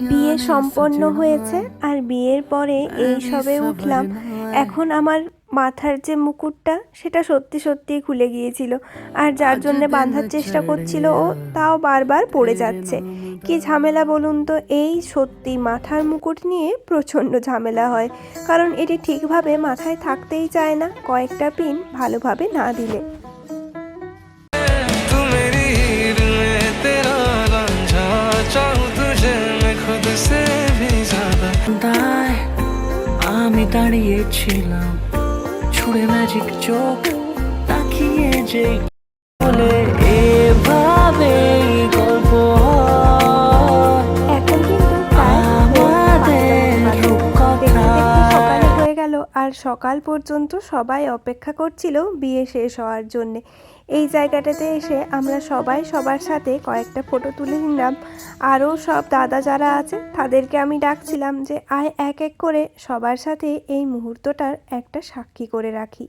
বিয়ে সম্পন্ন হয়েছে আর বিয়ের পরে এই সবে উঠলাম। এখন আমার মাথার যে মুকুটটা সেটা সত্যি সত্যিই খুলে গিয়েছিল, আর যার জন্যে বাঁধার চেষ্টা করছিল ও, তাও বারবার পড়ে যাচ্ছে। কি ঝামেলা বলুন তো, এই সত্যি মাথার মুকুট নিয়ে প্রচণ্ড ঝামেলা হয়, কারণ এটি ঠিকভাবে মাথায় থাকতেই চায় না কয়েকটা পিন ভালোভাবে না দিলে। আমি দাঁড়িয়েছিলাম ছুড়ে ম্যাজিক চোখ তাকিয়ে যে বলে এভাবে গল্প এখন কিন্তু সকালে হয়ে গেল, আর সকাল পর্যন্ত সবাই অপেক্ষা করছিল বিয়ে শেষ হওয়ার জন্যে। এই জায়গাটাতে এসে আমরা সবাই সবার সাথে কয়েকটা ফটো তুলে নিলাম। আরও সব দাদা যারা আছে তাদেরকে আমি ডাকছিলাম যে আয় এক এক করে সবার সাথে এই মুহূর্তটার একটা সাক্ষী করে রাখি।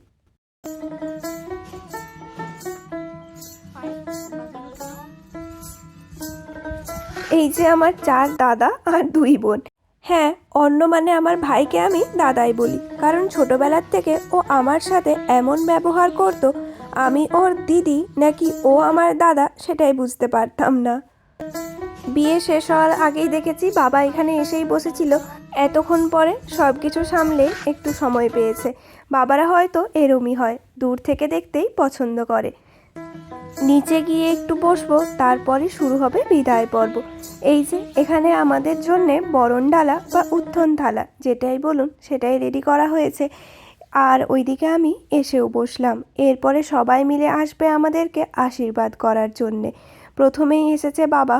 এই যে আমার 4 দাদা আর 2 বোন। হ্যাঁ, অন্য মানে আমার ভাইকে আমি দাদাই বলি, কারণ ছোটবেলার থেকে ও আমার সাথে এমন ব্যবহার করতো, আমি ওর দিদি নাকি ও আমার দাদা সেটাই বুঝতে পারতাম না। বিয়ে শেষ হওয়ার আগেই দেখেছি বাবা এখানে এসেই বসেছিল। এতক্ষণ পরে সব কিছু সামলে একটু সময় পেয়েছে। বাবারা হয়তো এরমই হয়, দূর থেকে দেখতেই পছন্দ করে। নিচে গিয়ে একটু বসবো, তারপরে শুরু হবে বিদায় পর্ব। এই যে এখানে আমাদের জন্যে বরণ ডালা বা উত্থন থালা যেটাই বলুন সেটাই রেডি করা হয়েছে, আর ওইদিকে আমি এসেও বসলাম। এরপরে সবাই মিলে আসবে আমাদেরকে আশীর্বাদ করার জন্যে। প্রথমেই এসেছে বাবা।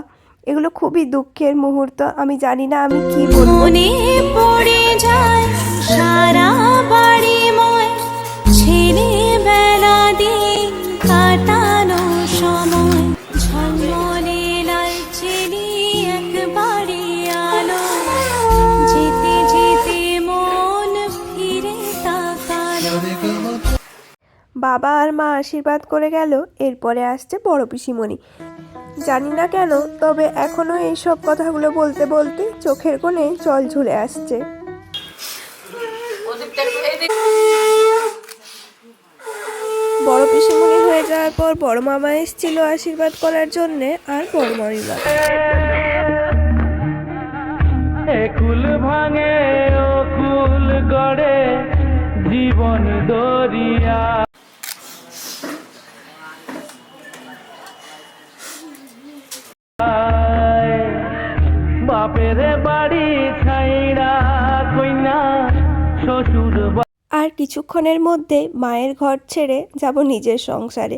এগুলো খুবই দুঃখের মুহূর্ত, আমি জানি না আমি কি বলবো। মনে পড়ে যায় সারা বাড়ি ময় ছেলেবেলা দিন কাটানো সময়, ঝলমলে লালচেলি একবারে আলো, যেতে যেতে মন ফিরে তাকালো। বাবা আর মা আশীর্বাদ করে গেল। এরপরে আসছে বড় পিসিমণি। জানি না কেন, তবে এখনো এইসব কথাগুলো বলতে বলতে চোখের কোণে জল ঝরে আসছে। বড় পিসিমণি হয়ে যাওয়ার পর বড় মামা এসেছিল আশীর্বাদ করার জন্যে, আর বড় মামিমা। কুল ভাঙে ও কুল গড়ে জীবন দরিয়া। বাপের বাড়ি ছাইড়া কইনা শ্বশুর। আর কিছুক্ষণের মধ্যে মায়ের ঘর ছেড়ে যাব নিজের সংসারে।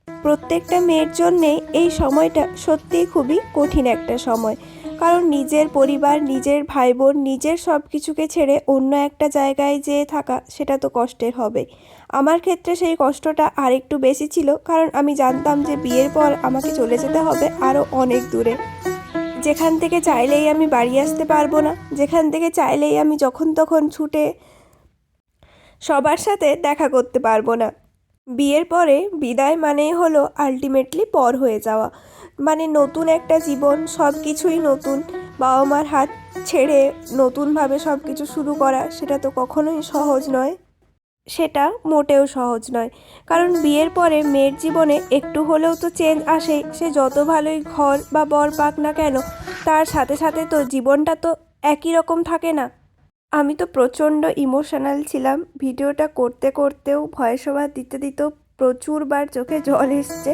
প্রত্যেকটা মেয়ের জন্যে এই সময়টা সত্যিই খুবই কঠিন একটা সময়, কারণ নিজের পরিবার, নিজের ভাই বোন, নিজের সব কিছুকে ছেড়ে অন্য একটা জায়গায় যেয়ে থাকা সেটা তো কষ্টের হবে। আমার ক্ষেত্রে সেই কষ্টটা আরেকটু বেশি ছিল, কারণ আমি জানতাম যে বিয়ের পর আমাকে চলে যেতে হবে আরও অনেক দূরে, যেখান থেকে চাইলেই আমি বাড়ি আসতে পারবো না, যেখান থেকে চাইলেই আমি যখন তখন ছুটে সবার সাথে দেখা করতে পারবো না। বিয়ের পরে বিদায় মানেই হলো আলটিমেটলি পর হয়ে যাওয়া, মানে নতুন একটা জীবন, সব কিছুই নতুন। বাবা মার হাত ছেড়ে নতুনভাবে সব কিছু শুরু করা, সেটা তো কখনোই সহজ নয়, সেটা মোটেও সহজ নয়। কারণ বিয়ের পরে মেয়ের জীবনে একটু হলেও তো চেঞ্জ আসে। সে যত ভালোই ঘর বা বর পাক না কেন, তার সাথে সাথে তো জীবনটা তো একই রকম থাকে না। আমি তো প্রচণ্ড ইমোশনাল ছিলাম। ভিডিওটা করতে করতেও, ভয়েস ওভার দিতে দিতেও প্রচুরবার চোখে জল এসছে,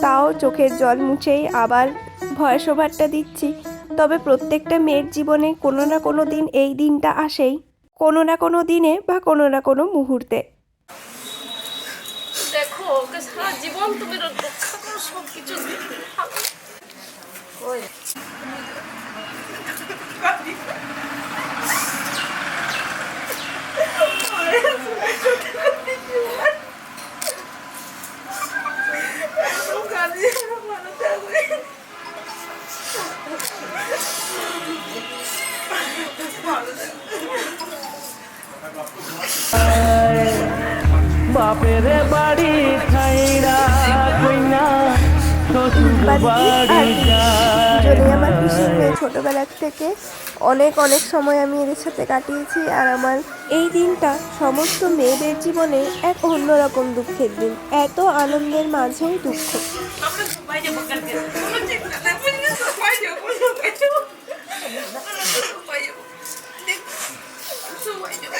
তাও চোখের জল মুছেই আবার ভয়েস ওভারটা দিচ্ছি। তবে প্রত্যেকটা মেয়ের জীবনে কোনো না কোনো দিন এই দিনটা আসেই, কোনো না কোনো দিনে বা কোনো না কোনো মুহূর্তে। দেখো ওকে সারা জীবন তুমি রক্ষা করো, সব কিছু বাপের বাড়ি ছাইড়া কইনা শ্বশুর বাড়ি যায়। যদি আমার পিসির মেয়ে ছোটোবেলার থেকে অনেক অনেক সময় আমি এদের সাথে কাটিয়েছি। আর আমার এই দিনটা সমস্ত মেয়েদের জীবনে এক অন্যরকম দুঃখের দিন, এত আনন্দের মাঝেও দুঃখ। আমরা সবাই যাবো কালকে কোনো চিন্তা নাই বুঝলি সবাই যাবো সবাই যাবো দেখ সবাই যাবো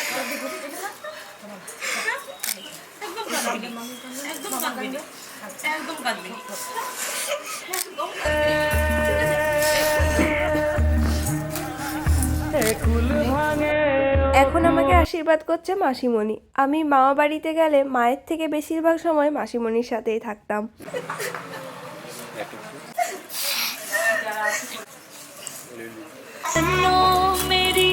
একদম কাঁদবি না একদম কাঁদবি না একদম কাঁদবি না কুল ভাঙে এখন আমাকে আশীর্বাদ করছে মাসিমণি। আমি মামা বাড়িতে গেলে মায়ের থেকে বেশিরভাগ সময় মাসিমণির সাথেই থাকতাম। मेरी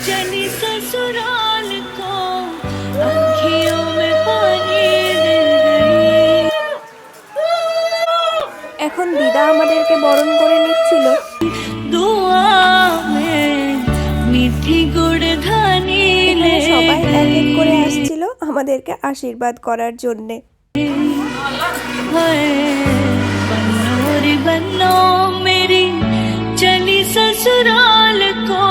चली ससुराल को आँखियों में पानी दे गई এখন দিদা আমাদেরকে বরণ করে নিচ্ছিল। दुआ में मीठी गुड़धानी এখানে ले সবাই এক এক করে আসছিল আমাদেরকে আশীর্বাদ করার জন্যে। हाय बन्नो रे बन्नो मेरी चली ससुराल को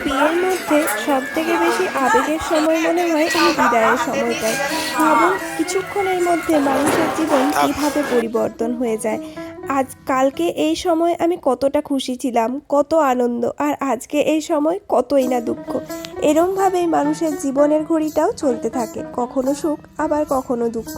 বিয়ের মধ্যে সব থেকে বেশি আবেগের সময় মনে হয় এই বিদায়ের সময়টাই। ভাবুন কিছুক্ষণের মধ্যে মানুষের জীবন কিভাবে পরিবর্তন হয়ে যায়। আজ কালকে এই সময় আমি কতটা খুশি ছিলাম, কত আনন্দ, আর আজকে এই সময় কতই না দুঃখ। এরমভাবেই মানুষের জীবনের ঘড়িটাও চলতে থাকে, কখনো সুখ আবার কখনো দুঃখ।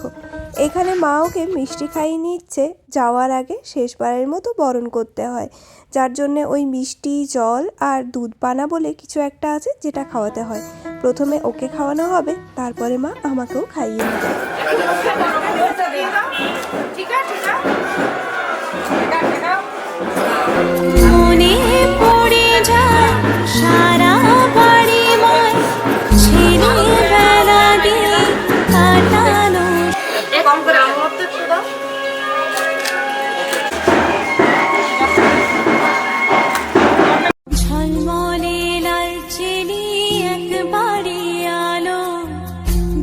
এখানে মা ওকে মিষ্টি খাইয়ে নিচ্ছে, যাওয়ার আগে শেষবারের মতো বরণ করতে হয়, যার জন্যে ওই মিষ্টি জল আর দুধ পানা বলে কিছু একটা আছে যেটা খাওয়াতে হয়। প্রথমে ওকে খাওয়ানো হবে, তারপরে মা আমাকেও খাইয়ে নেবে। মনে পড়ে যায় সারা বাড়ি ময় ছেলেবেলা দিয়ে কাটানো কম করে আমার তো একটু দাও ঝলমলে লাল চেলি একবারে আলো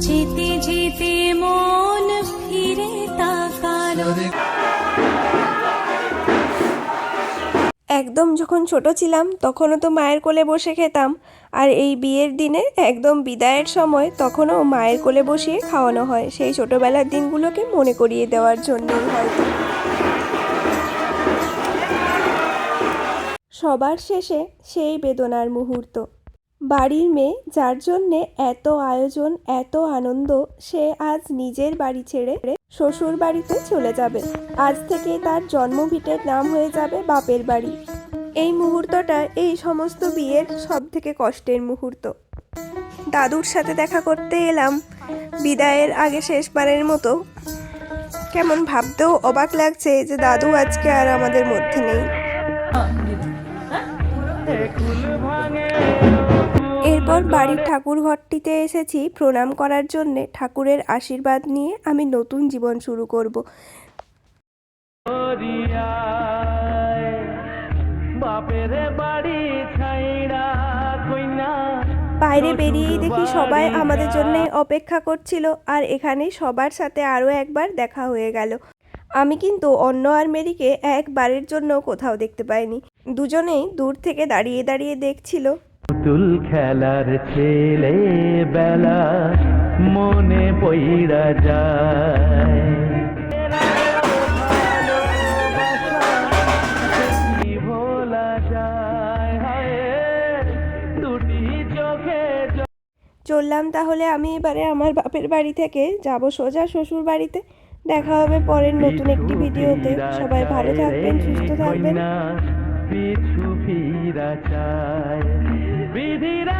যেতে যেতে মন ফিরে তাকালো একদম যখন ছোট ছিলাম তখনও তো মায়ের কোলে বসে খেতাম, আর এই বিয়ের দিনে একদম বিদায়ের সময় তখনও মায়ের কোলে বসিয়ে খাওয়ানো হয়, সেই ছোটবেলার দিনগুলোকে মনে করিয়ে দেওয়ার জন্যই হয়তো। সবার শেষে সেই বেদনার মুহূর্ত। বাড়ির মেয়ে যার জন্যে এত আয়োজন, এত আনন্দ, সে আজ নিজের বাড়ি ছেড়ে শ্বশুর বাড়িতে চলে যাবে। আজ থেকে তার জন্মভিটের নাম হয়ে যাবে বাপের বাড়ি। এই মুহূর্তটা এই সমস্ত বিয়ের সব থেকে কষ্টের মুহূর্ত। দাদুর সাথে দেখা করতে এলাম বিদায়ের আগে শেষবারের মতো। কেমন ভাবতেও অবাক লাগছে যে দাদু আজকে আর আমাদের মধ্যে নেই। কুল ভাঙে এরপর বাড়ির ঠাকুর ঘরটিতে এসেছি প্রণাম করার জন্যে। ঠাকুরের আশীর্বাদ নিয়ে আমি নতুন জীবন শুরু করব। হরিয়ায় বাপের বাড়ি ছাইড়া কইনা বাইরে বেরিয়েই দেখি সবাই আমাদের জন্য অপেক্ষা করছিল, আর এখানে সবার সাথে আরও একবার দেখা হয়ে গেল। আমি কিন্তু অন্য আর মেরিকে একবারের জন্য কোথাও দেখতে পাইনি। দুজনেই দূর থেকে দাঁড়িয়ে দাঁড়িয়ে দেখছিল। পুতুল খেলার ছেলে বেলা মনে পইড়া যায় ভোলা যায় হায় দুটি চোখে চললাম তাহলে আমি এবারে আমার বাপের বাড়ি থেকে যাব সোজা শ্বশুর বাড়িতে। দেখা হবে পরের নতুন একটি ভিডিওতে। সবাই ভালো থাকবেন, সুস্থ থাকবেন। পিছু ফিরা চায় বিধিরা